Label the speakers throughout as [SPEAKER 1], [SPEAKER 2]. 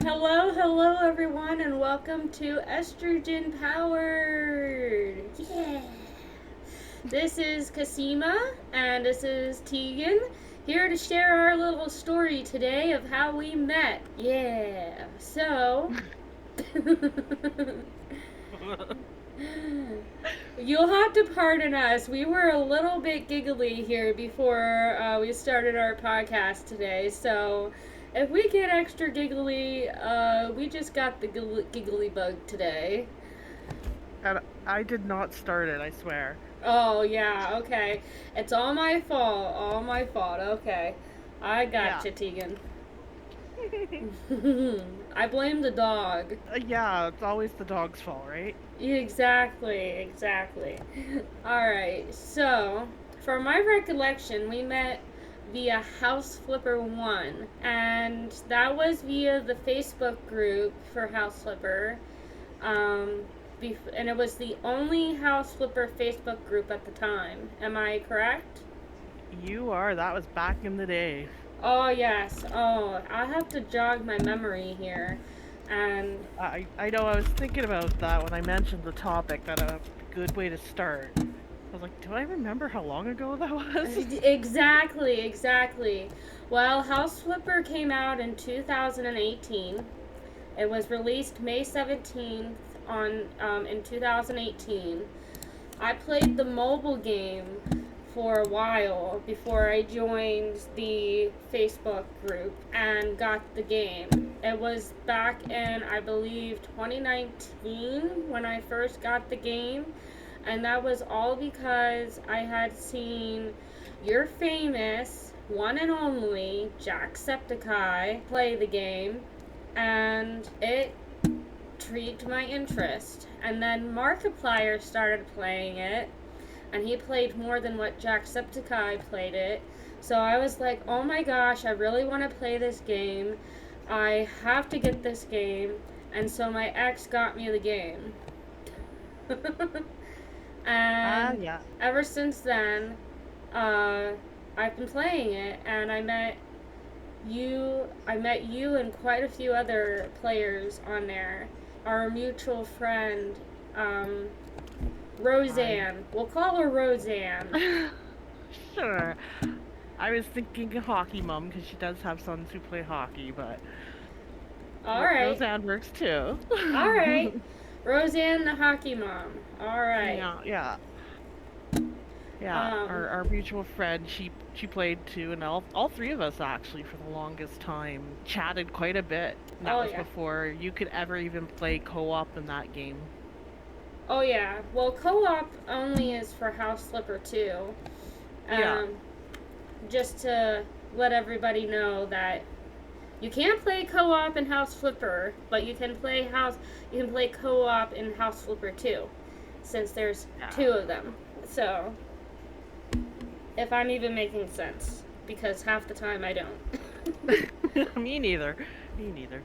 [SPEAKER 1] Hello, hello everyone, and welcome to Estrogen Powered. Yeah. This is Kasima, and this is Tegan, here to share our little story today of how we met. Yeah. So, you'll have to pardon us. We were a little bit giggly here before we started our podcast today, so if we get extra giggly, we just got the giggly bug today.
[SPEAKER 2] And I did not start it, I swear.
[SPEAKER 1] Oh, yeah, okay. It's all my fault. All my fault. Okay. I
[SPEAKER 2] Yeah.
[SPEAKER 1] gotcha, Tegan. I blame the dog.
[SPEAKER 2] Yeah, it's always the dog's fault, right?
[SPEAKER 1] Exactly, exactly. Alright, so, for my recollection, we met via House Flipper 1, and that was via the Facebook group for House Flipper. Um, and it was the only House Flipper Facebook group at the time. Am I correct?
[SPEAKER 2] You are. That was back in the day.
[SPEAKER 1] Oh, yes. Oh, I have to jog my memory here. And
[SPEAKER 2] I know I was thinking about that when I mentioned the topic, that a good way to start. I was like, do I remember how long ago that was?
[SPEAKER 1] exactly, exactly. Well, House Flipper came out in 2018. It was released May 17th in 2018. I played the mobile game for a while before I joined the Facebook group and got the game. It was back in, I believe, 2019 when I first got the game, and that was all because I had seen your famous one and only Jacksepticeye play the game, and it intrigued my interest. And then Markiplier started playing it, and he played more than what Jacksepticeye played it. So I was like, oh my gosh, I really want to play this game. I have to get this game. And so my ex got me the game. And
[SPEAKER 2] Yeah.
[SPEAKER 1] ever since then, uh, I've been playing it, and I met you and quite a few other players on there. Our mutual friend, um,
[SPEAKER 2] I.
[SPEAKER 1] Roseanne. We'll call her Roseanne.
[SPEAKER 2] Sure. I was thinking hockey mom because she does have sons who play hockey, but
[SPEAKER 1] All right.
[SPEAKER 2] Roseanne works too.
[SPEAKER 1] All right. Roseanne the hockey mom. All right.
[SPEAKER 2] Yeah, yeah. Yeah,
[SPEAKER 1] Um,
[SPEAKER 2] our mutual friend, she played too, and all three of us actually for the longest time chatted quite a bit. And that
[SPEAKER 1] oh
[SPEAKER 2] was
[SPEAKER 1] yeah.
[SPEAKER 2] before you could ever even play co-op in that game.
[SPEAKER 1] Oh yeah. Well, co-op only is for House Flipper too.
[SPEAKER 2] Yeah,
[SPEAKER 1] Um, just to let everybody know that you can't play co-op in House Flipper, but you can play co-op in House Flipper too, since there's
[SPEAKER 2] yeah.
[SPEAKER 1] two of them. So, if I'm even making sense, because half the time I don't.
[SPEAKER 2] Me neither. Me neither.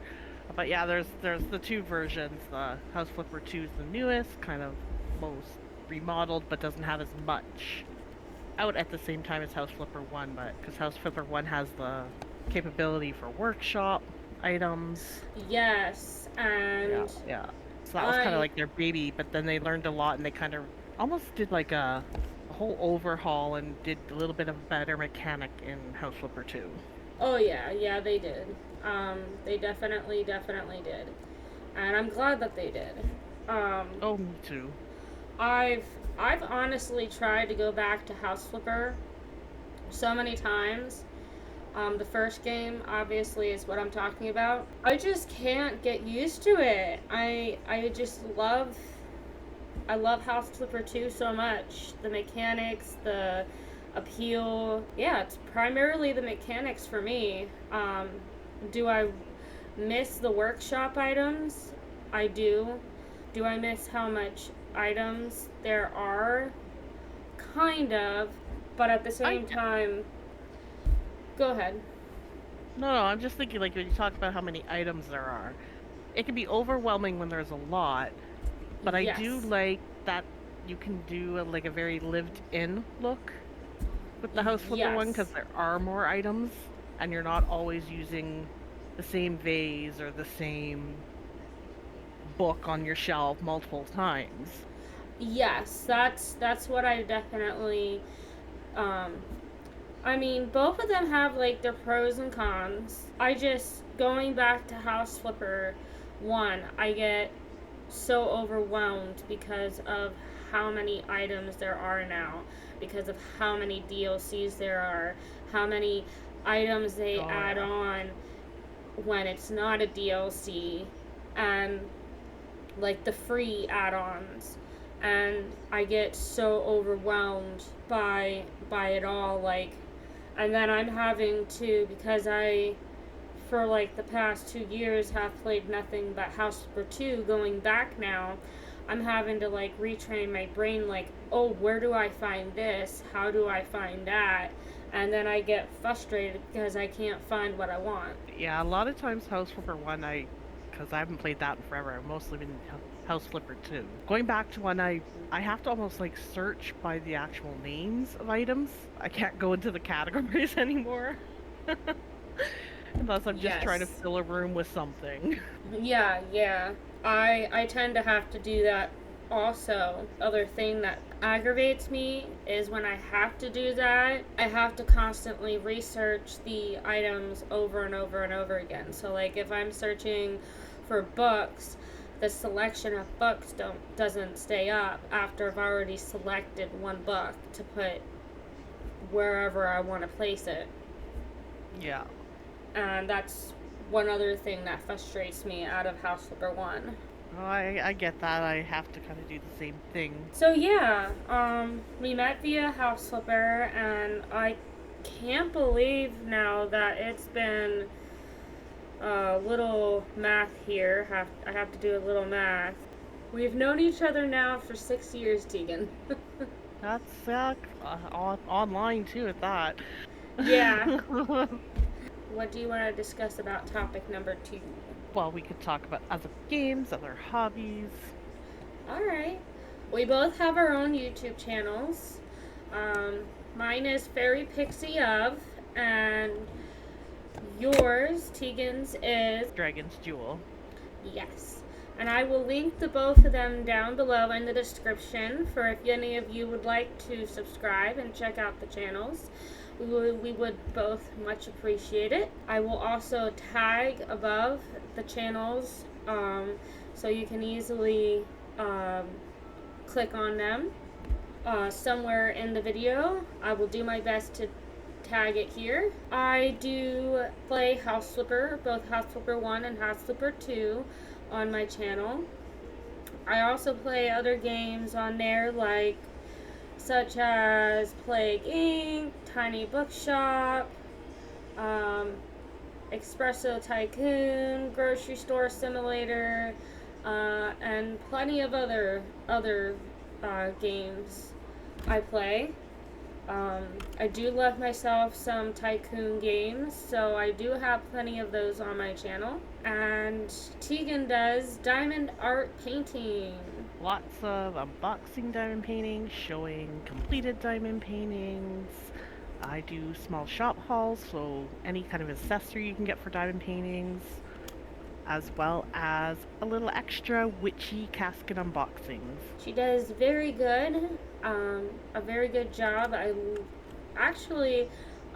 [SPEAKER 2] But yeah, there's the two versions. The House Flipper 2 is the newest, kind of most remodeled, but doesn't have as much out at the same time as House Flipper 1, but because House Flipper 1 has the capability for workshop items.
[SPEAKER 1] Yes,
[SPEAKER 2] Yeah,
[SPEAKER 1] and
[SPEAKER 2] yeah. So that was kind of
[SPEAKER 1] I
[SPEAKER 2] like their baby, but then they learned a lot and they kind of almost did like a whole overhaul and did a little bit of a better mechanic in House Flipper 2.
[SPEAKER 1] oh yeah, yeah they did. They definitely did, and I'm glad that they did. Um,
[SPEAKER 2] Oh, me too.
[SPEAKER 1] I've I've honestly tried to go back to House Flipper so many times. The first game obviously is what I'm talking about. I just can't get used to it. I love House Flipper 2 so much. The mechanics, the appeal. Yeah, it's primarily the mechanics for me. Do I miss the workshop items? I do. Do I miss how much items there are? Kind of. But at the
[SPEAKER 2] I
[SPEAKER 1] same time, go ahead.
[SPEAKER 2] No, I'm just thinking like when you talk about how many items there are, it can be overwhelming when there's a lot, but I do
[SPEAKER 1] Yes.
[SPEAKER 2] like that you can do like a very lived-in look with the House Flipper one because
[SPEAKER 1] Yes.
[SPEAKER 2] there are more items and you're not always using the same vase or the same book on your shelf multiple times.
[SPEAKER 1] Yes, that's what I definitely. Um, I mean, both of them have like their pros and cons. I just going back to House Flipper one, I get so overwhelmed because of how many items there are now, because of how many DLCs there are, how many items they
[SPEAKER 2] Oh
[SPEAKER 1] add
[SPEAKER 2] yeah.
[SPEAKER 1] on when it's not a DLC, and like the free add-ons, and I get so overwhelmed by it all, like, and then I'm having to, because I for like the past 2 years have played nothing but House Flipper 2, going back now, I'm having to like retrain my brain, like, oh, where do I find this, how do I find that, and then I get frustrated because I can't find what I want.
[SPEAKER 2] Yeah, a lot of times House Flipper 1, because I haven't played that in forever, I've mostly been House Flipper 2. Going back to one, I have to almost like search by the actual names of items. I can't go into the categories anymore. Unless I'm just trying to
[SPEAKER 1] Yes.
[SPEAKER 2] fill a room with something.
[SPEAKER 1] Yeah. I tend to have to do that also. Other thing that aggravates me is when I have to do that, I have to constantly research the items over and over and over again. So like if I'm searching for books, the selection of books doesn't stay up after I've already selected one book to put wherever I want to place it.
[SPEAKER 2] Yeah.
[SPEAKER 1] And that's one other thing that frustrates me out of House Flipper 1.
[SPEAKER 2] Oh, I get that. I have to kind of do the same thing.
[SPEAKER 1] So yeah, we met via House Flipper, and I can't believe now that it's been a little math here. I have to do a little math. We've known each other now for 6 years, Tegan.
[SPEAKER 2] That's online too at that.
[SPEAKER 1] Yeah. What do you want to discuss about topic number 2?
[SPEAKER 2] Well, we could talk about other games, other hobbies.
[SPEAKER 1] All right. We both have our own YouTube channels. Um, Mine is Fearepixeuhv, and yours, Tegan's, is
[SPEAKER 2] Dragonsjewel.
[SPEAKER 1] yes. And I will link the both of them down below in the description for if any of you would like to subscribe and check out the channels. We would both much appreciate it. I will also tag above the channels, so you can easily click on them somewhere in the video. I will do my best to tag it here. I do play House Flipper, both House Flipper 1 and House Flipper 2 on my channel. I also play other games on there, like such as Plague Inc., Tiny Bookshop, Espresso Tycoon, Grocery Store Simulator, and plenty of other games I play. I do love myself some tycoon games, so I do have plenty of those on my channel. And Tegan does diamond art painting.
[SPEAKER 2] Lots of unboxing diamond paintings, showing completed diamond paintings. I do small shop hauls, so any kind of accessory you can get for diamond paintings, as well as a little extra witchy casket unboxings.
[SPEAKER 1] She does very good, a very good job. Actually,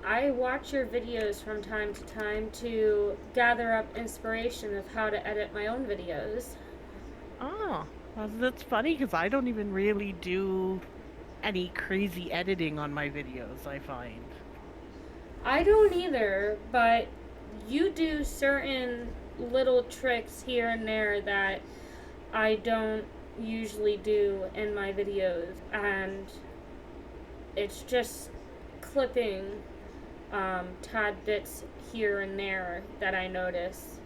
[SPEAKER 1] I watch your videos from time to time to gather up inspiration of how to edit my own videos.
[SPEAKER 2] Oh, that's funny because I don't even really do any crazy editing on my videos, I find.
[SPEAKER 1] I don't either, but you do certain little tricks here and there that I don't usually do in my videos, and it's just clipping tad bits here and there that I notice.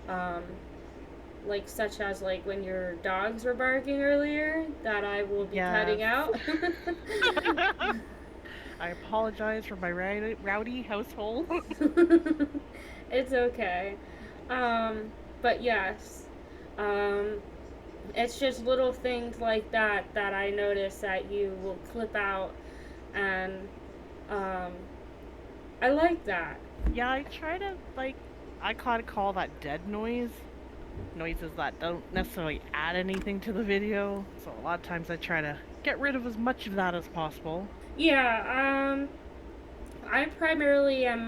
[SPEAKER 1] Um, like such as like when your dogs were barking earlier, that I will be cutting
[SPEAKER 2] Yes.
[SPEAKER 1] out.
[SPEAKER 2] I apologize for my rowdy household.
[SPEAKER 1] It's okay. But yes, um, it's just little things like that that I notice that you will clip out, and um, I like that.
[SPEAKER 2] Yeah, I try to like I kind of call that dead noise. Noises that don't necessarily add anything to the video. So a lot of times I try to get rid of as much of that as possible.
[SPEAKER 1] Yeah, I primarily am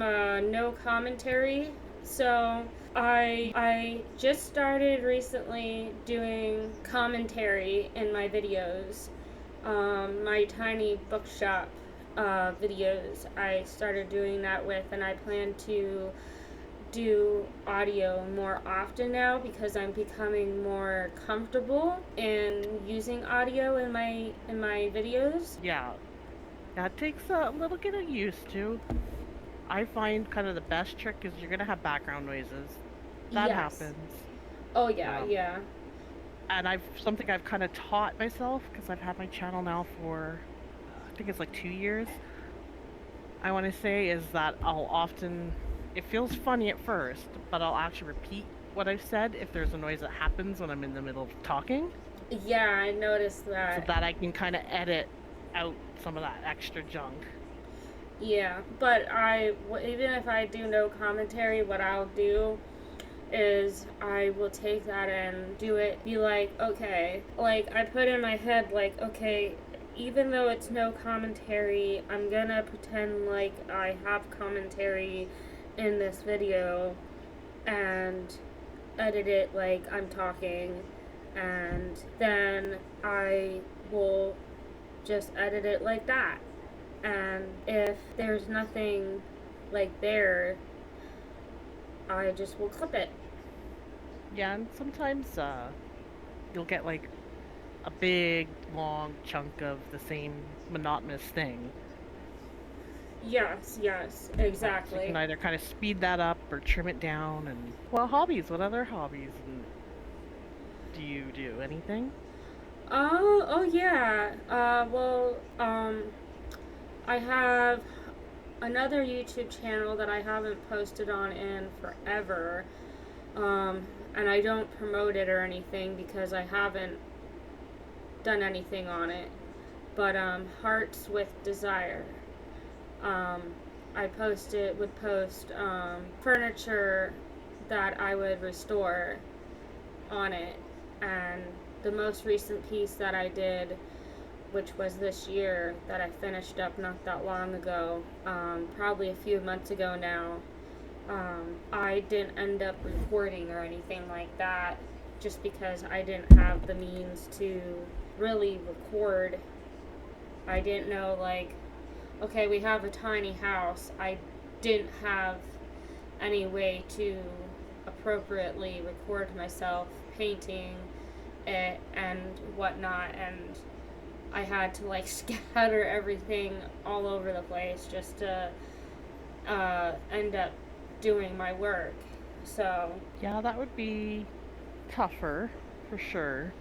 [SPEAKER 1] no commentary, so I just started recently doing commentary in my videos. My tiny bookshop videos I started doing that with, and I plan to do audio more often now because I'm becoming more comfortable in using audio in my videos.
[SPEAKER 2] Yeah, that takes a little getting used to. I find kind of the best trick is you're gonna have background noises. That
[SPEAKER 1] Yes.
[SPEAKER 2] happens.
[SPEAKER 1] Oh yeah,
[SPEAKER 2] Um,
[SPEAKER 1] yeah.
[SPEAKER 2] and something I've kind of taught myself because I've had my channel now for I think it's like 2 years. I want to say is that I'll often it feels funny at first, but I'll actually repeat what I've said if there's a noise that happens when I'm in the middle of talking,
[SPEAKER 1] Yeah, I noticed
[SPEAKER 2] so
[SPEAKER 1] that.
[SPEAKER 2] that I can kind of edit out some of that extra junk.
[SPEAKER 1] Yeah, but even if I do no commentary, what I'll do is I will take that and do it, be like, okay, like I put in my head, like, okay, even though it's no commentary, I'm gonna pretend like I have commentary in this video and edit it like I'm talking, and then I will just edit it like that. And if there's nothing like there, I just will clip it.
[SPEAKER 2] Yeah, and sometimes you'll get like a big long chunk of the same monotonous thing.
[SPEAKER 1] Yes, yes,
[SPEAKER 2] So you can
[SPEAKER 1] exactly.
[SPEAKER 2] either kind of speed that up or trim it down. And well, hobbies. What other hobbies and do you do? Anything?
[SPEAKER 1] Oh yeah. I have another YouTube channel that I haven't posted on in forever. And I don't promote it or anything because I haven't done anything on it. But Hearts with Desire. Um, would post furniture that I would restore on it. And the most recent piece that I did, which was this year, that I finished up not that long ago, probably a few months ago now, I didn't end up recording or anything like that just because I didn't have the means to really record. I didn't know, like, okay, we have a tiny house. I didn't have any way to appropriately record myself painting it and whatnot, and I had to like scatter everything all over the place just to end up doing my work. So
[SPEAKER 2] Yeah, that would be tougher for sure.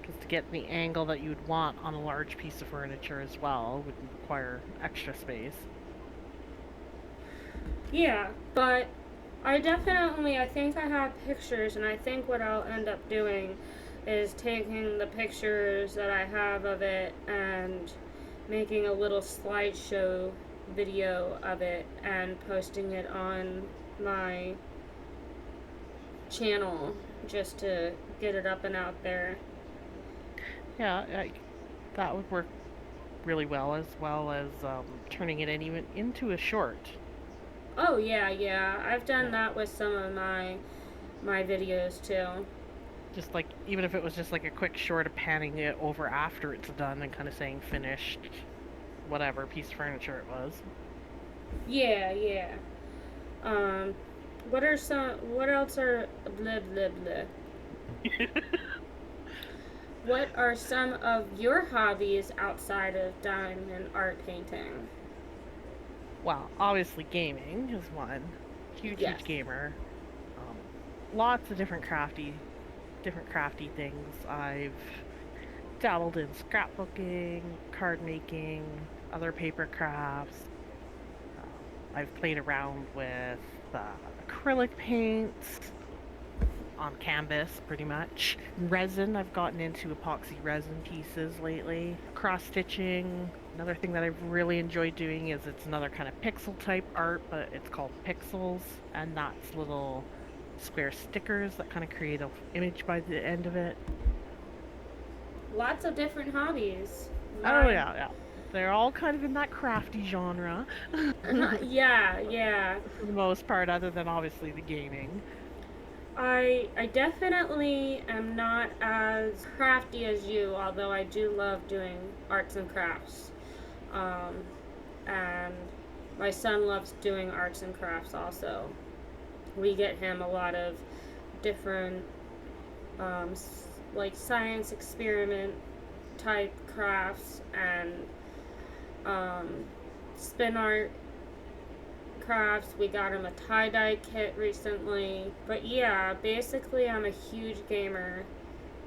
[SPEAKER 2] Because to get the angle that you'd want on a large piece of furniture as well would require extra space.
[SPEAKER 1] yeah, but I think I have pictures, and I think what I'll end up doing is taking the pictures that I have of it and making a little slideshow video of it and posting it on my channel just to get it up and out there.
[SPEAKER 2] Yeah, that would work really well as turning it even into a short.
[SPEAKER 1] Oh yeah, yeah. I've done
[SPEAKER 2] Yeah.
[SPEAKER 1] that with some of my videos too.
[SPEAKER 2] Just like, even if it was just like a quick short of panning it over after it's done and kind of saying finished, whatever piece of furniture it was.
[SPEAKER 1] Yeah, yeah. Um, what else are, blah, blah, blah. What are some of your hobbies outside of diamond art painting?
[SPEAKER 2] Well, obviously gaming is one.
[SPEAKER 1] Yes.
[SPEAKER 2] Huge gamer. Um, Lots of different crafty things. I've dabbled in scrapbooking, card making, other paper crafts. I've played around with acrylic paints. on canvas, pretty much. Resin, I've gotten into epoxy resin pieces lately. Cross stitching. Another thing that I've really enjoyed doing is it's another kind of pixel type art, but it's called pixels, and that's little square stickers that kind of create an image by the end of it.
[SPEAKER 1] Lots of different hobbies.
[SPEAKER 2] Oh yeah. They're all kind of in that crafty genre.
[SPEAKER 1] Yeah.
[SPEAKER 2] For the most part, other than obviously the gaming.
[SPEAKER 1] I definitely am not as crafty as you, although I do love doing arts and crafts. Um, and my son loves doing arts and crafts also. We get him a lot of different, like science experiment type crafts and spin art crafts. We got him a tie-dye kit recently. But yeah, basically I'm a huge gamer.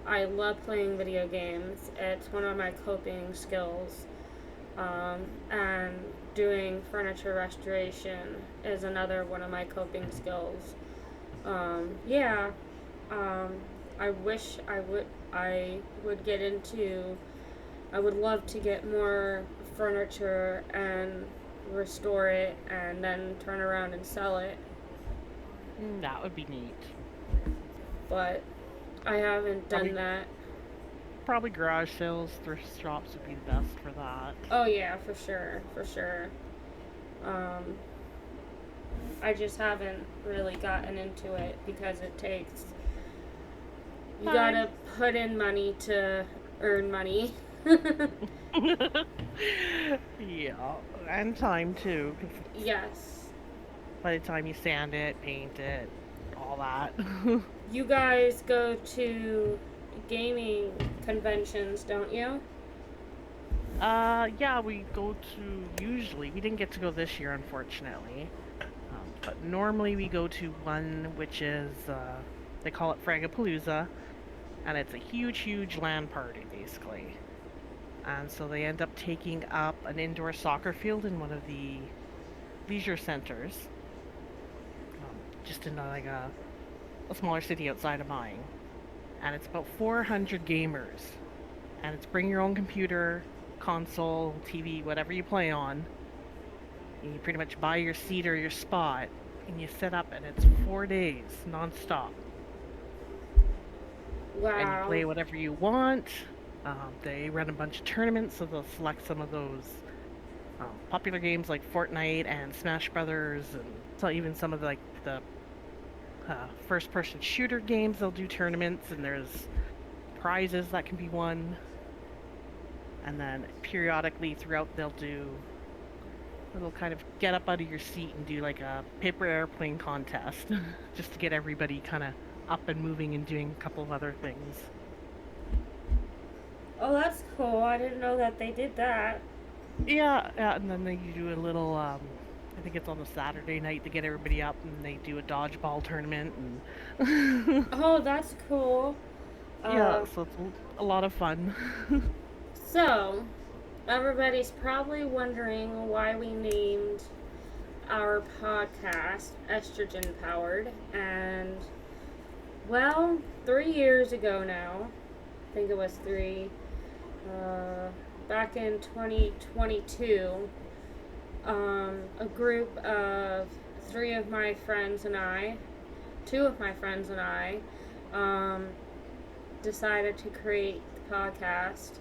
[SPEAKER 1] I love playing video games. It's one of my coping skills. And doing furniture restoration is another one of my coping skills. Yeah. I wish I would get into I would love to get more furniture and restore it and then turn around and sell it,
[SPEAKER 2] That would be neat.
[SPEAKER 1] but I haven't done that.
[SPEAKER 2] Probably garage sales, thrift shops would be the best for that.
[SPEAKER 1] Oh yeah, for sure. I just haven't really gotten into it because it takes you gotta put in money to earn money.
[SPEAKER 2] Yeah, and time too. 'Cause
[SPEAKER 1] Yes.
[SPEAKER 2] by the time you sand it, paint it, all that.
[SPEAKER 1] You guys go to gaming conventions, don't you?
[SPEAKER 2] Yeah, we go to usually. We didn't get to go this year, unfortunately. But normally we go to one which is, they call it Fragapalooza, and it's a huge LAN party, basically. And so they end up taking up an indoor soccer field in one of the leisure centers, just in a smaller city outside of mine. And it's about 400 gamers. And it's bring your own computer, console, TV, whatever you play on. And you pretty much buy your seat or your spot, and you set up, and it's 4 days non-stop.
[SPEAKER 1] Wow.
[SPEAKER 2] And you play whatever you want. They run a bunch of tournaments, so they'll select some of those popular games like Fortnite and Smash Brothers, and so even some of the first-person shooter games. They'll do tournaments, and there's prizes that can be won. And then periodically throughout, they'll kind of get up out of your seat and do like a paper airplane contest, just to get everybody kind of up and moving and doing a couple of other things.
[SPEAKER 1] Oh, that's cool. I didn't know that they did that.
[SPEAKER 2] Yeah, and then they do a little, I think it's on the Saturday night to get everybody up, and they do a dodgeball tournament, and
[SPEAKER 1] Oh, that's cool.
[SPEAKER 2] yeah, so it's a lot of fun.
[SPEAKER 1] So, everybody's probably wondering why we named our podcast Estrogen Powered. And, well, 3 years ago now, I think it was three, back in 2022, a group of two of my friends and I, decided to create the podcast,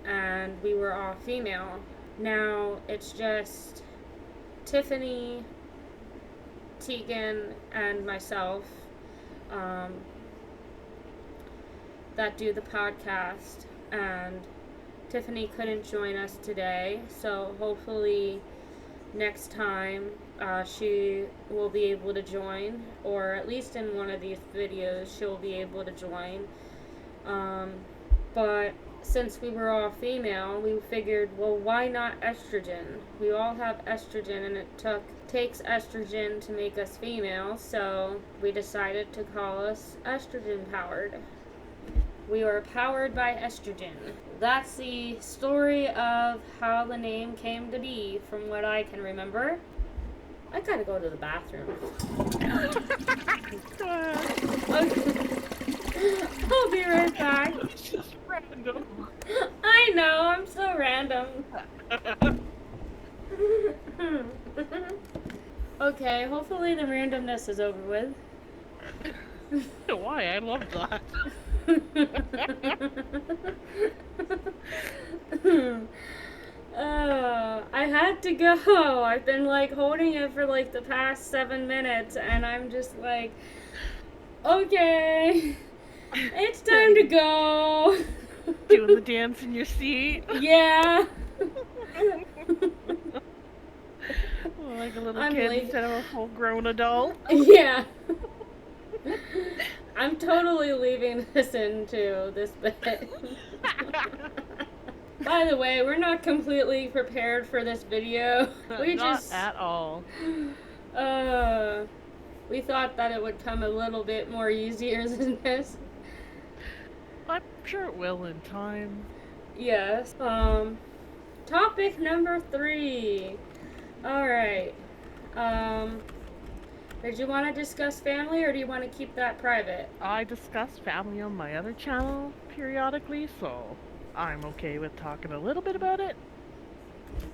[SPEAKER 1] and we were all female. Now it's just Tiffany, Tegan, and myself that do the podcast, and Tiffany couldn't join us today, so hopefully next time she will be able to join, or at least in one of these videos she'll be able to join. But since we were all female, we figured, well, why not estrogen? We all have estrogen, and it takes estrogen to make us female, so we decided to call us Estrogen Powered. We are powered by estrogen. That's the story of how the name came to be, from what I can remember. I gotta go to the bathroom. I'll be right back.
[SPEAKER 2] It's just random.
[SPEAKER 1] I know, I'm so random. Okay, hopefully the randomness is over with.
[SPEAKER 2] Why? I love that.
[SPEAKER 1] I had to go. I've been like holding it for like the past 7 minutes, and I'm just like, okay, it's time to go.
[SPEAKER 2] Doing the dance in your seat.
[SPEAKER 1] Yeah.
[SPEAKER 2] Like a little
[SPEAKER 1] I'm
[SPEAKER 2] kid
[SPEAKER 1] like,
[SPEAKER 2] instead of a full grown adult.
[SPEAKER 1] yeah. I'm totally leaving this into this bit. By the way, we're not completely prepared for this video.
[SPEAKER 2] Not at all.
[SPEAKER 1] We thought that it would come a little bit more easier than this.
[SPEAKER 2] I'm sure it will in time.
[SPEAKER 1] Yes. Topic number 3. Alright. Did you want to discuss family, or do you want to keep that private?
[SPEAKER 2] I discuss family on my other channel periodically, so I'm okay with talking a little bit about it.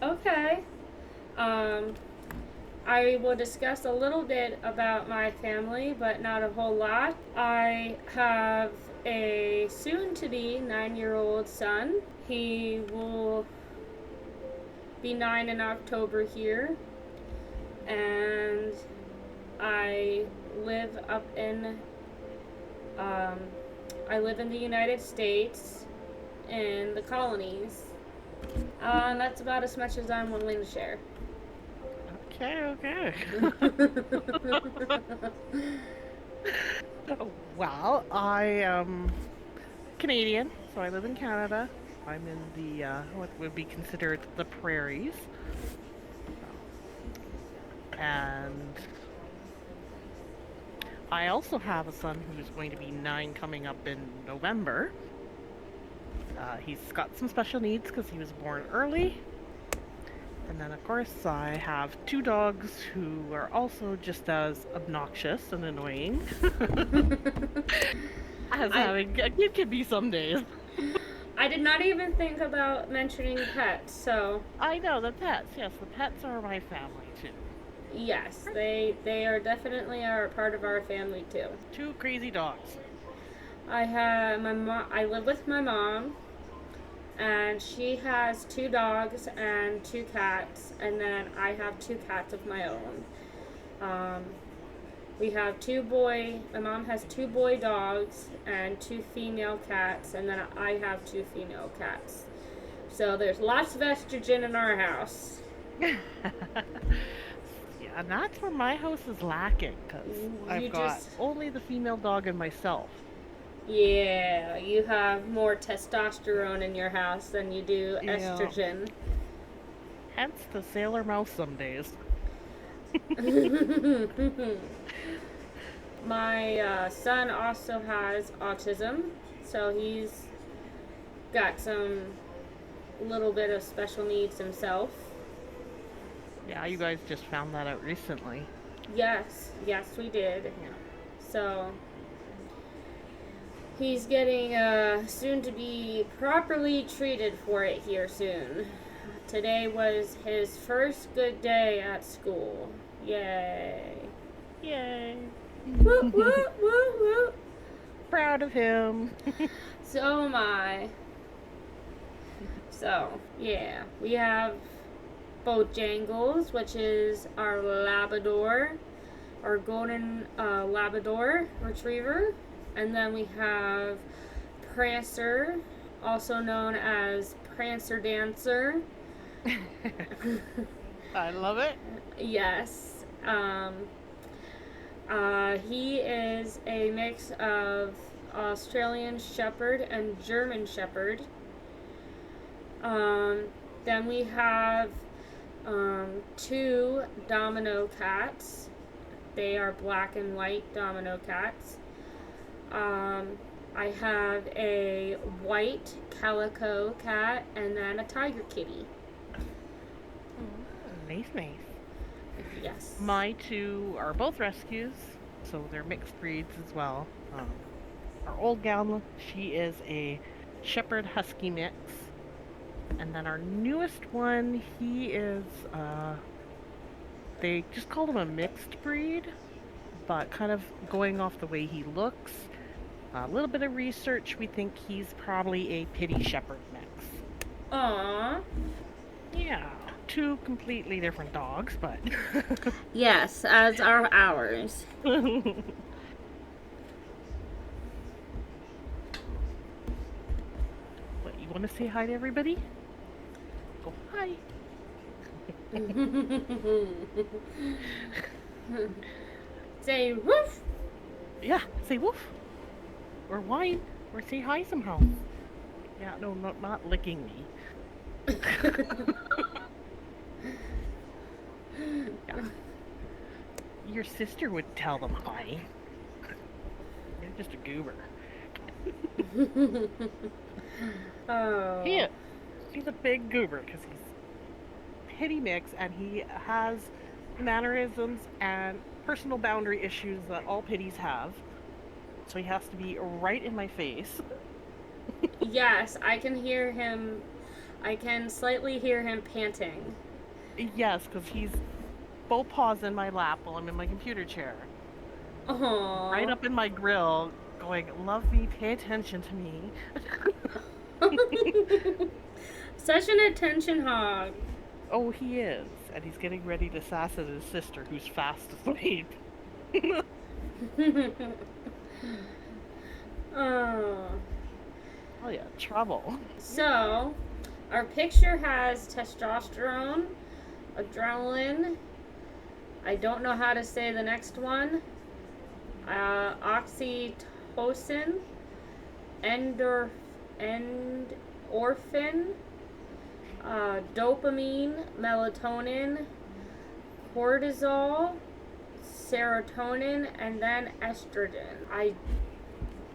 [SPEAKER 1] Okay. I will discuss a little bit about my family, but not a whole lot. I have a soon-to-be 9-year-old son. He will be 9 in October here. And I live up in, the United States, in the colonies. And that's about as much as I'm willing to share.
[SPEAKER 2] Okay. Well, I am Canadian, so I live in Canada. I'm in the, what would be considered the prairies. And I also have a son who's going to be 9 coming up in November. He's got some special needs because he was born early. And then, of course, I have 2 dogs who are also just as obnoxious and annoying as having a kid can be some days.
[SPEAKER 1] I did not even think about mentioning pets, so...
[SPEAKER 2] I know, the pets. Yes, the pets are my family, too.
[SPEAKER 1] Yes, they are definitely are part of our family, too.
[SPEAKER 2] 2 crazy dogs.
[SPEAKER 1] I live with my mom, and she has 2 dogs and 2 cats, and then I have 2 cats of my own. My mom has 2 boy dogs and 2 female cats, and then I have 2 female cats. So there's lots of estrogen in our house.
[SPEAKER 2] Yeah, and that's where my house is lacking, because I've got only the female dog and myself.
[SPEAKER 1] Yeah, you have more testosterone in your house than you do estrogen.
[SPEAKER 2] Hence the sailor mouse some days.
[SPEAKER 1] My son also has autism, so he's got some little bit of special needs himself.
[SPEAKER 2] Yeah, you guys just found that out recently.
[SPEAKER 1] Yes, we did.
[SPEAKER 2] Yeah.
[SPEAKER 1] So he's getting soon to be properly treated for it here soon. Today was his first good day at school. Yay.
[SPEAKER 2] Yay.
[SPEAKER 1] Woo, woo, woo, woo.
[SPEAKER 2] Proud of him.
[SPEAKER 1] So am I. So, yeah. We have Bojangles, which is our Labrador, our golden Labrador retriever. And then we have Prancer, also known as Prancer Dancer.
[SPEAKER 2] I love it.
[SPEAKER 1] Yes. He is a mix of Australian Shepherd and German Shepherd. Then we have 2 Domino cats. They are black and white Domino cats. I have a white calico cat and then a tiger kitty.
[SPEAKER 2] Nice.
[SPEAKER 1] Yes.
[SPEAKER 2] My 2 are both rescues, so they're mixed breeds as well. Our old gal, she is a Shepherd Husky mix. And then our newest one, he is, they just call him a mixed breed, but kind of going off the way he looks. A little bit of research, we think he's probably a Pity Shepherd mix.
[SPEAKER 1] Aww.
[SPEAKER 2] Yeah, two completely different dogs, but...
[SPEAKER 1] Yes, as are ours.
[SPEAKER 2] What, you want to say hi to everybody? Go hi.
[SPEAKER 1] Say woof.
[SPEAKER 2] Yeah, say woof. Or whine. Or say hi somehow. Yeah, no, not licking me. Yeah. Your sister would tell them hi. You're just a goober.
[SPEAKER 1] Oh.
[SPEAKER 2] He's a big goober because he's Pity mix and he has mannerisms and personal boundary issues that all Pitties have. So he has to be right in my face.
[SPEAKER 1] Yes, I can hear him. I can slightly hear him panting.
[SPEAKER 2] Yes, because he's both paws in my lap while I'm in my computer chair.
[SPEAKER 1] Aww.
[SPEAKER 2] Right up in my grill, going, love me, pay attention to me.
[SPEAKER 1] Such an attention hog.
[SPEAKER 2] Oh, he is. And he's getting ready to sass at his sister, who's fast asleep.
[SPEAKER 1] Oh.
[SPEAKER 2] Oh yeah, trouble.
[SPEAKER 1] So, our picture has testosterone, adrenaline. I don't know how to say the next one. Oxytocin, endorphin, dopamine, melatonin, cortisol, serotonin, and then estrogen.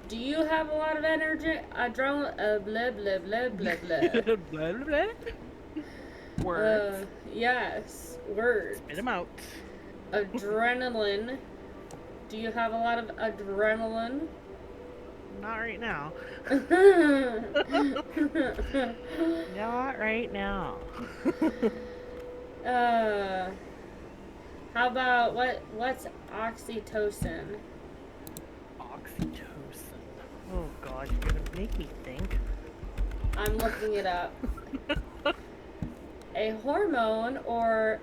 [SPEAKER 1] Do you have a lot of energy? Adrenaline, blah, blah, blah, blah, blah.
[SPEAKER 2] Blah, blah, blah. Words.
[SPEAKER 1] Yes, words.
[SPEAKER 2] Spit them out.
[SPEAKER 1] Adrenaline. Do you have a lot of adrenaline?
[SPEAKER 2] Not right now. Not right now.
[SPEAKER 1] How about what's oxytocin?
[SPEAKER 2] Oxytocin. Oh god, you're gonna make me think.
[SPEAKER 1] I'm looking it up. A hormone or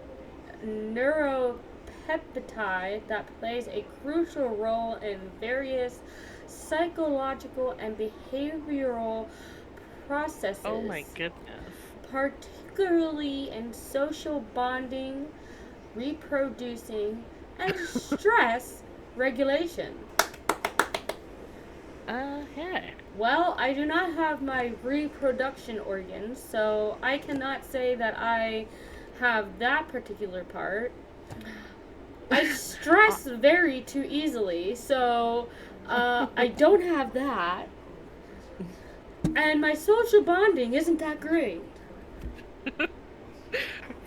[SPEAKER 1] neuropeptide that plays a crucial role in various psychological and behavioral processes.
[SPEAKER 2] Oh my goodness.
[SPEAKER 1] Particularly in social bonding, reproducing, and stress regulation.
[SPEAKER 2] Yeah.
[SPEAKER 1] Well, I do not have my reproduction organs, so I cannot say that I have that particular part. I stress very too easily, so I don't have that. And my social bonding isn't that great.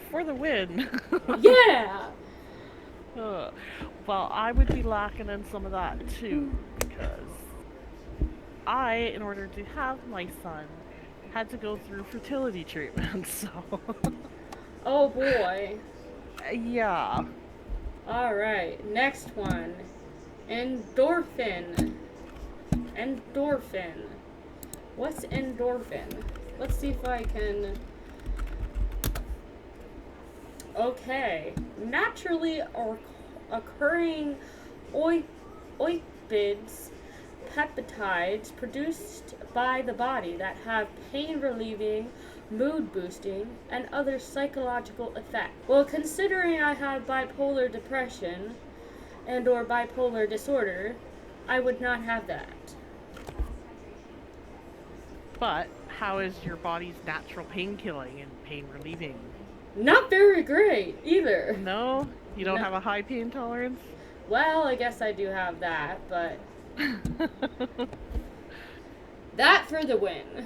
[SPEAKER 2] For the win.
[SPEAKER 1] Yeah!
[SPEAKER 2] Well, I would be lacking in some of that too, because I, in order to have my son, had to go through fertility treatment, so...
[SPEAKER 1] Oh boy.
[SPEAKER 2] Yeah.
[SPEAKER 1] Alright, next one. Endorphin. Endorphin. What's endorphin? Let's see if I can... Okay. Naturally occurring oipids, peptides produced by the body that have pain-relieving, mood-boosting, and other psychological effects. Well, considering I have bipolar depression and or bipolar disorder, I would not have that.
[SPEAKER 2] But how is your body's natural pain killing and pain relieving?
[SPEAKER 1] Not very great, either.
[SPEAKER 2] No? You don't have a high pain tolerance?
[SPEAKER 1] Well, I guess I do have that, but... that for the win.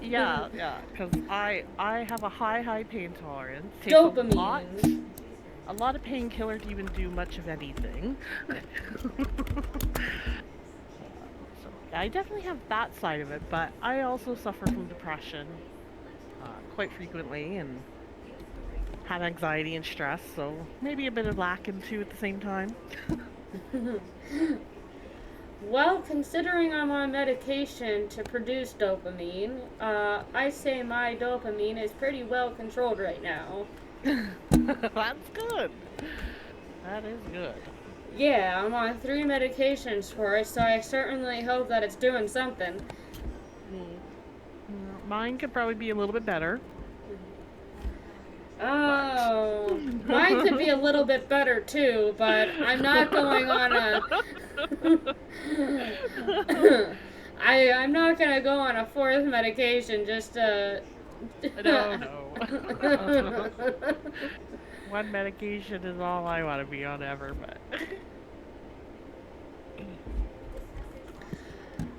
[SPEAKER 2] Yeah, because I have a high pain tolerance. Takes
[SPEAKER 1] Dopamine.
[SPEAKER 2] A lot of painkiller to even do much of anything. So, I definitely have that side of it, but I also suffer from depression quite frequently and have anxiety and stress, so maybe a bit of lack in two at the same time.
[SPEAKER 1] Well, considering I'm on medication to produce dopamine, I say my dopamine is pretty well controlled right now.
[SPEAKER 2] That's good. That is good.
[SPEAKER 1] Yeah, I'm on 3 medications for it, so I certainly hope that it's doing something.
[SPEAKER 2] Mine could probably be a little bit better, but
[SPEAKER 1] Oh, mine could be a little bit better too, but I'm not going on a. I'm not gonna go on a 4th medication just to.
[SPEAKER 2] no. One medication is all I want to be on ever, but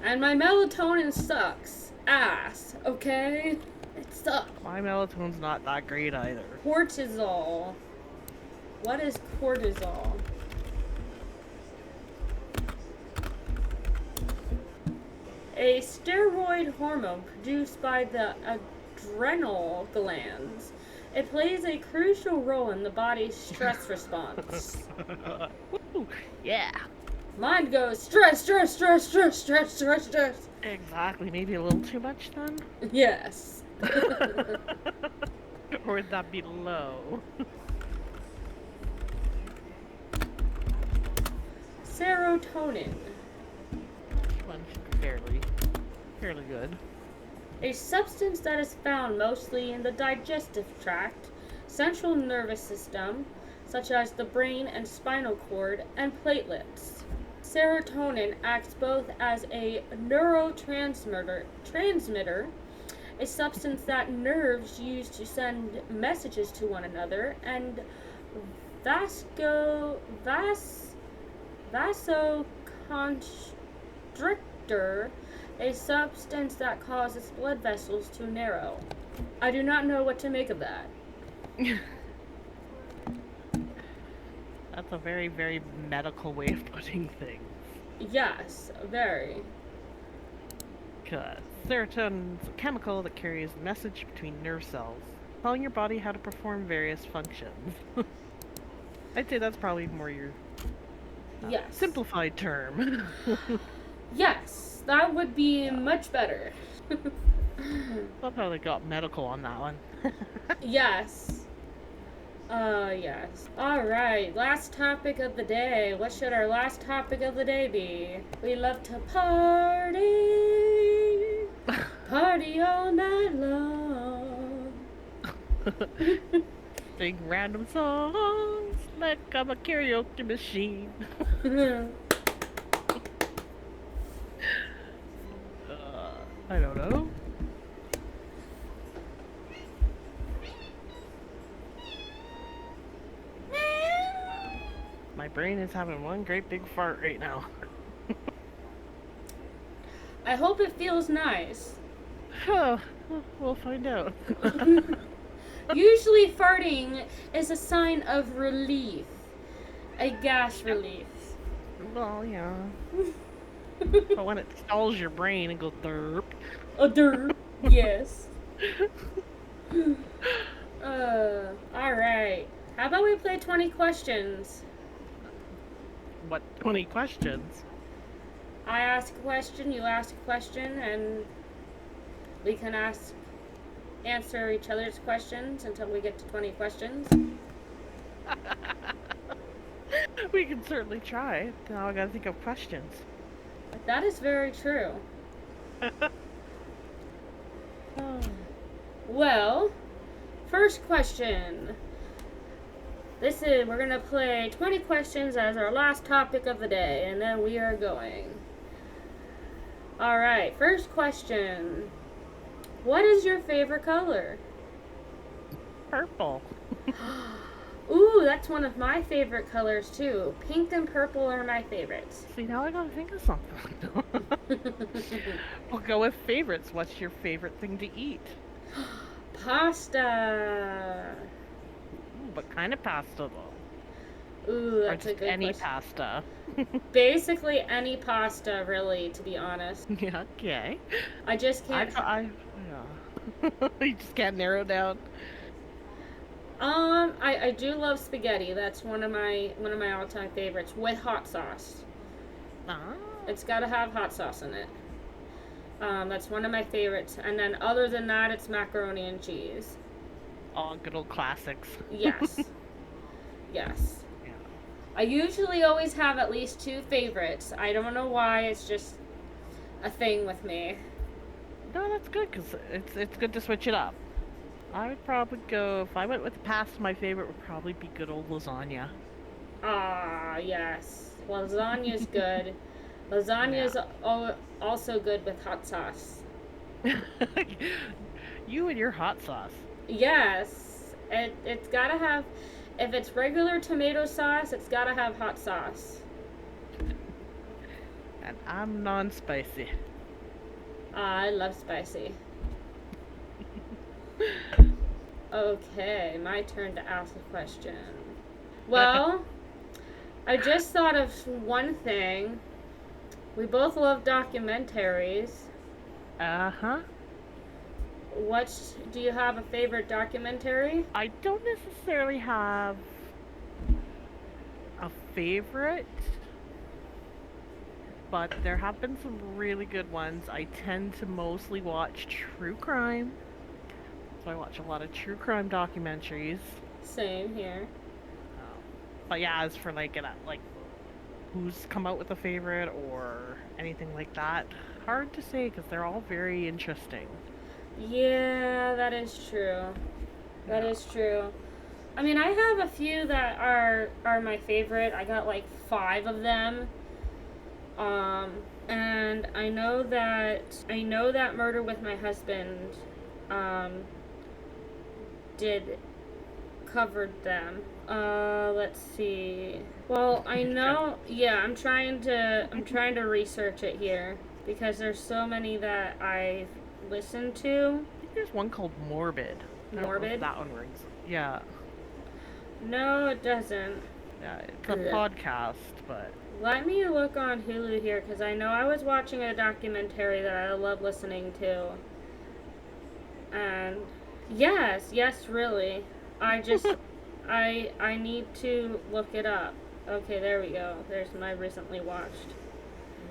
[SPEAKER 1] And my melatonin sucks ass. Okay, it sucks.
[SPEAKER 2] my melatonin's not that great either.
[SPEAKER 1] Cortisol. What is cortisol? A steroid hormone produced by the adrenal glands. It plays a crucial role in the body's stress response.
[SPEAKER 2] Woo, yeah.
[SPEAKER 1] Mine goes stress, stress, stress, stress, stress, stress, stress.
[SPEAKER 2] Exactly. Maybe a little too much then?
[SPEAKER 1] Yes.
[SPEAKER 2] Or would that be low?
[SPEAKER 1] Serotonin.
[SPEAKER 2] One should be fairly good.
[SPEAKER 1] A substance that is found mostly in the digestive tract, central nervous system, such as the brain and spinal cord, and platelets. Serotonin acts both as a neurotransmitter, a substance that nerves use to send messages to one another, and vasoconstrictor, a substance that causes blood vessels to narrow. I do not know what to make of that.
[SPEAKER 2] That's a very, very medical way of putting things.
[SPEAKER 1] Yes, very.
[SPEAKER 2] Because serotonin is a chemical that carries a message between nerve cells, telling your body how to perform various functions. I'd say that's probably more your
[SPEAKER 1] Yes.
[SPEAKER 2] simplified term.
[SPEAKER 1] Yes, that would be much better.
[SPEAKER 2] Love how they got medical on that one.
[SPEAKER 1] Yes. Yes. Alright, last topic of the day. What should our last topic of the day be? We love to party. Party all night long.
[SPEAKER 2] Sing random songs like I'm a karaoke machine. I don't know. My brain is having one great big fart right now.
[SPEAKER 1] I hope it feels nice.
[SPEAKER 2] Oh, we'll find out.
[SPEAKER 1] Usually farting is a sign of relief. A gas relief.
[SPEAKER 2] Well, yeah. But when it stalls your brain and goes derp.
[SPEAKER 1] A derp. Yes. Alright. How about we play 20 questions?
[SPEAKER 2] What, 20 questions?
[SPEAKER 1] I ask a question, you ask a question, and we can answer each other's questions until we get to 20 questions.
[SPEAKER 2] We can certainly try. Now I gotta think of questions.
[SPEAKER 1] That is very true. Well, first question. We're gonna play 20 questions as our last topic of the day, and then we are going. Alright, first question. What is your favorite color?
[SPEAKER 2] Purple.
[SPEAKER 1] Ooh, that's one of my favorite colors too. Pink and purple are my favorites.
[SPEAKER 2] See, now I gotta think of something. We'll go with favorites. What's your favorite thing to eat?
[SPEAKER 1] Pasta.
[SPEAKER 2] Ooh, what kind of pasta though?
[SPEAKER 1] Ooh,
[SPEAKER 2] Or
[SPEAKER 1] that's a
[SPEAKER 2] just
[SPEAKER 1] good
[SPEAKER 2] any
[SPEAKER 1] question.
[SPEAKER 2] pasta?
[SPEAKER 1] Basically, any pasta, really, to be honest.
[SPEAKER 2] Yeah, okay.
[SPEAKER 1] I just
[SPEAKER 2] I,
[SPEAKER 1] can't.
[SPEAKER 2] I, yeah. You just can't narrow down.
[SPEAKER 1] I do love spaghetti. That's one of my all-time favorites with hot sauce.
[SPEAKER 2] Ah.
[SPEAKER 1] It's got to have hot sauce in it. That's one of my favorites. And then other than that, it's macaroni and cheese.
[SPEAKER 2] All good old classics.
[SPEAKER 1] Yes, yes.
[SPEAKER 2] Yeah.
[SPEAKER 1] I usually always have at least two favorites. I don't know why. It's just a thing with me.
[SPEAKER 2] No, that's good because it's good to switch it up. I would probably go if I went with the pasta. My favorite would probably be good old lasagna.
[SPEAKER 1] Ah, yes. Lasagna's good. Lasagna's
[SPEAKER 2] Yeah.
[SPEAKER 1] also good with hot sauce.
[SPEAKER 2] You and your hot sauce.
[SPEAKER 1] Yes. It's gotta have, if it's regular tomato sauce, it's gotta have hot sauce.
[SPEAKER 2] And I'm non-spicy.
[SPEAKER 1] I love spicy. Okay, my turn to ask a question. Well, I just thought of one thing. We both love documentaries.
[SPEAKER 2] Uh-huh.
[SPEAKER 1] What do you have a favorite documentary?
[SPEAKER 2] I don't necessarily have a favorite, but there have been some really good ones. I tend to mostly watch true crime. So I watch a lot of true crime documentaries.
[SPEAKER 1] Same here.
[SPEAKER 2] Um, but yeah, as for like who's come out with a favorite or anything like that, hard to say because they're all very interesting.
[SPEAKER 1] Yeah, that is true. That
[SPEAKER 2] Yeah.
[SPEAKER 1] is true. I mean, I have a few that are my favorite. I got like 5 of them. Um, and I know that Murder with My Husband um did covered them. Let's see. Well, I know. Yeah, I'm trying to research it here because there's so many that I've listened to.
[SPEAKER 2] I think there's one called Morbid. I don't know if
[SPEAKER 1] Morbid?
[SPEAKER 2] that one rings. Yeah.
[SPEAKER 1] No, it doesn't.
[SPEAKER 2] Yeah, it's a
[SPEAKER 1] Ugh.
[SPEAKER 2] podcast, but
[SPEAKER 1] Let me look on Hulu here because I know I was watching a documentary that I love listening to. And yes, yes, really. I just I need to look it up. Okay, there we go. There's my recently watched.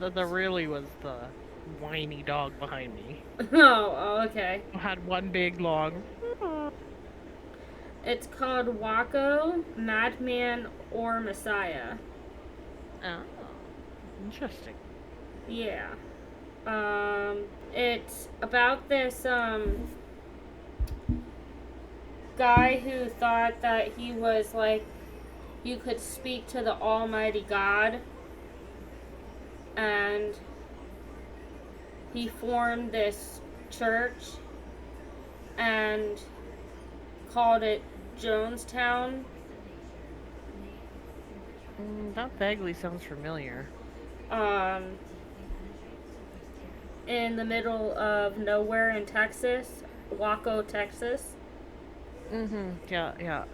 [SPEAKER 2] the really was the whiny dog behind me.
[SPEAKER 1] Oh, okay.
[SPEAKER 2] Had one big long.
[SPEAKER 1] It's called Waco, Madman or Messiah.
[SPEAKER 2] Oh, interesting.
[SPEAKER 1] Yeah. It's about this guy who thought that he was like you could speak to the Almighty God, and he formed this church and called it Jonestown.
[SPEAKER 2] That vaguely sounds familiar.
[SPEAKER 1] Um, in the middle of nowhere in Texas, Waco, Texas.
[SPEAKER 2] Yeah, yeah.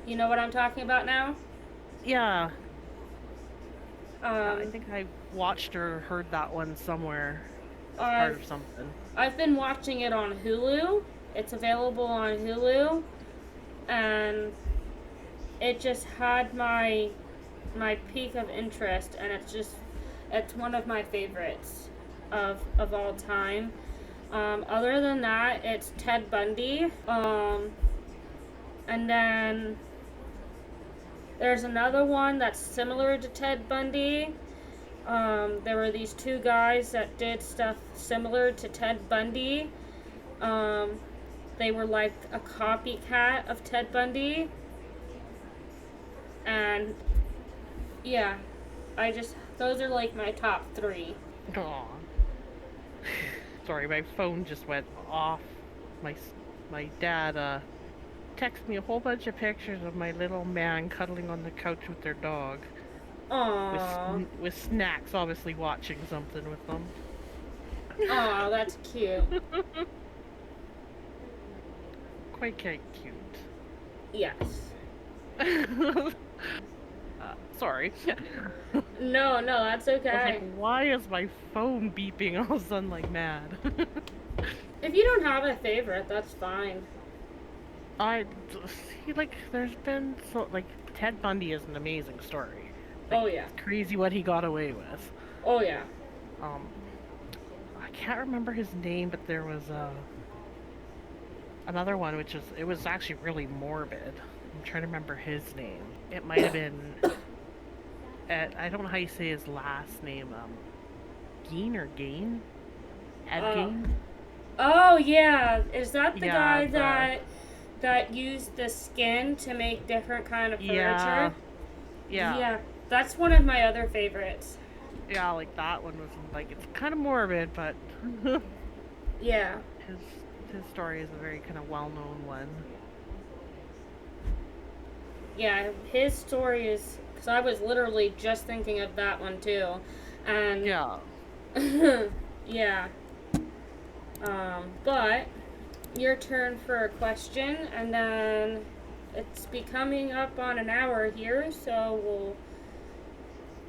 [SPEAKER 1] You know what I'm talking about now?
[SPEAKER 2] Yeah. Yeah, I
[SPEAKER 1] Um,
[SPEAKER 2] think I watched or heard that one somewhere as part
[SPEAKER 1] I've
[SPEAKER 2] of something.
[SPEAKER 1] I've been watching it on Hulu. It's available on Hulu, and it just had my peak of interest, and it's one of my favorites of all time. Other than that, it's Ted Bundy. And then there's another one that's similar to Ted Bundy. There were these two guys that did stuff similar to Ted Bundy. Um, they were like a copycat of Ted Bundy. And yeah, those are like my top 3.
[SPEAKER 2] Aw. Sorry, my phone just went off. My my dad texted me a whole bunch of pictures of my little man cuddling on the couch with their dog,
[SPEAKER 1] Aww.
[SPEAKER 2] with snacks, obviously watching something with them.
[SPEAKER 1] Aw, that's cute.
[SPEAKER 2] Quite cute.
[SPEAKER 1] Yes.
[SPEAKER 2] Sorry.
[SPEAKER 1] No, no, that's
[SPEAKER 2] I was
[SPEAKER 1] okay.
[SPEAKER 2] like, why is my phone beeping all of a sudden like mad?
[SPEAKER 1] If you don't have a favorite, that's fine.
[SPEAKER 2] I see, like, there's been so like Ted Bundy is an amazing story. Like,
[SPEAKER 1] Oh yeah.
[SPEAKER 2] it's crazy what he got away with.
[SPEAKER 1] Oh yeah.
[SPEAKER 2] Um, I can't remember his name, but there was another one which is it was actually really morbid. I'm trying to remember his name. It might have been I don't know how you say his last name. Geen or Gain? Ed
[SPEAKER 1] Uh,
[SPEAKER 2] Gain?
[SPEAKER 1] oh yeah. Is that the
[SPEAKER 2] Yeah,
[SPEAKER 1] guy that used the skin to make different kind of
[SPEAKER 2] yeah,
[SPEAKER 1] furniture?
[SPEAKER 2] yeah,
[SPEAKER 1] Yeah, that's one of my other favorites.
[SPEAKER 2] yeah. Like that one was like it's kind of morbid, but
[SPEAKER 1] Yeah.
[SPEAKER 2] his his story is a very kind of well-known one.
[SPEAKER 1] Yeah, his story is because I was literally just thinking of that one too, and
[SPEAKER 2] Yeah.
[SPEAKER 1] yeah. But your turn for a question, and then it's becoming up on an hour here, so we'll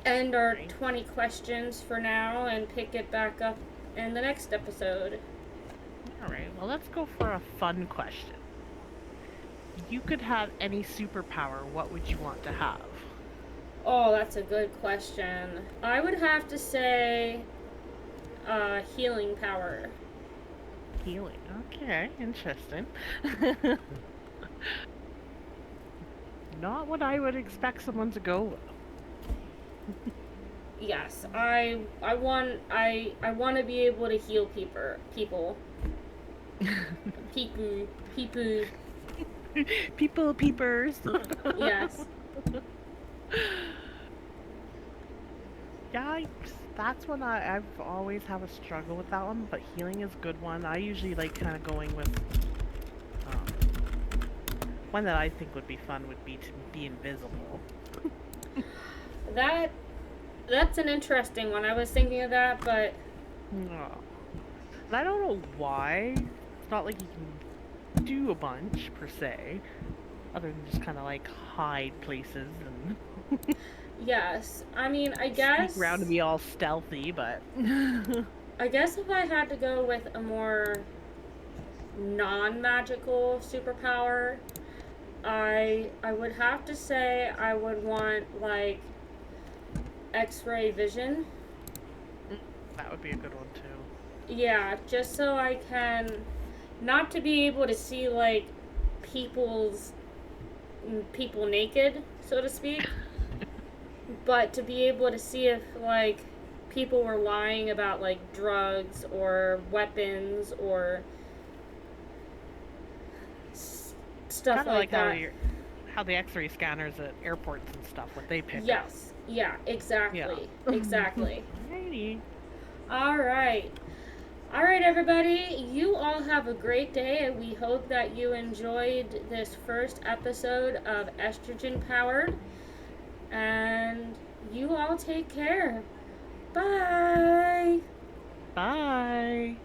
[SPEAKER 1] end our 20 questions for now and pick it back up in the next episode.
[SPEAKER 2] All right. Well, let's go for a fun question. You could have any superpower. What would you want to have?
[SPEAKER 1] Oh, that's a good question. I would have to say healing power.
[SPEAKER 2] Healing. Okay, interesting. Not what I would expect someone to go with.
[SPEAKER 1] Yes, I want to be able to heal people. People. People.
[SPEAKER 2] People peepers.
[SPEAKER 1] Yes.
[SPEAKER 2] Yeah, that's one I've always have a struggle with that one, but healing is a good one. I usually like kind of going with one that I think would be fun would be to be invisible.
[SPEAKER 1] That that's an interesting one. I was thinking of that, but
[SPEAKER 2] No. And I don't know why. It's not like you can do a bunch per se, other than just kind of like hide places and
[SPEAKER 1] yes. I mean,
[SPEAKER 2] sneak around and be all stealthy, but
[SPEAKER 1] I guess if I had to go with a more non-magical superpower, I would have to say I would want like X-ray vision.
[SPEAKER 2] that would be a good one too.
[SPEAKER 1] Yeah, just so I can not to be able to see like people's people naked, so to speak, but to be able to see if like people were lying about like drugs or weapons or stuff
[SPEAKER 2] Kind of
[SPEAKER 1] like
[SPEAKER 2] like
[SPEAKER 1] that.
[SPEAKER 2] how the X-ray scanners at airports and stuff, what they pick up.
[SPEAKER 1] Yes. Yeah,
[SPEAKER 2] Yeah.
[SPEAKER 1] exactly. Exactly.
[SPEAKER 2] Alrighty.
[SPEAKER 1] All right. All right, everybody. You all have a great day, and we hope that you enjoyed this first episode of Estrogen Powered. And you all take care. Bye.
[SPEAKER 2] Bye.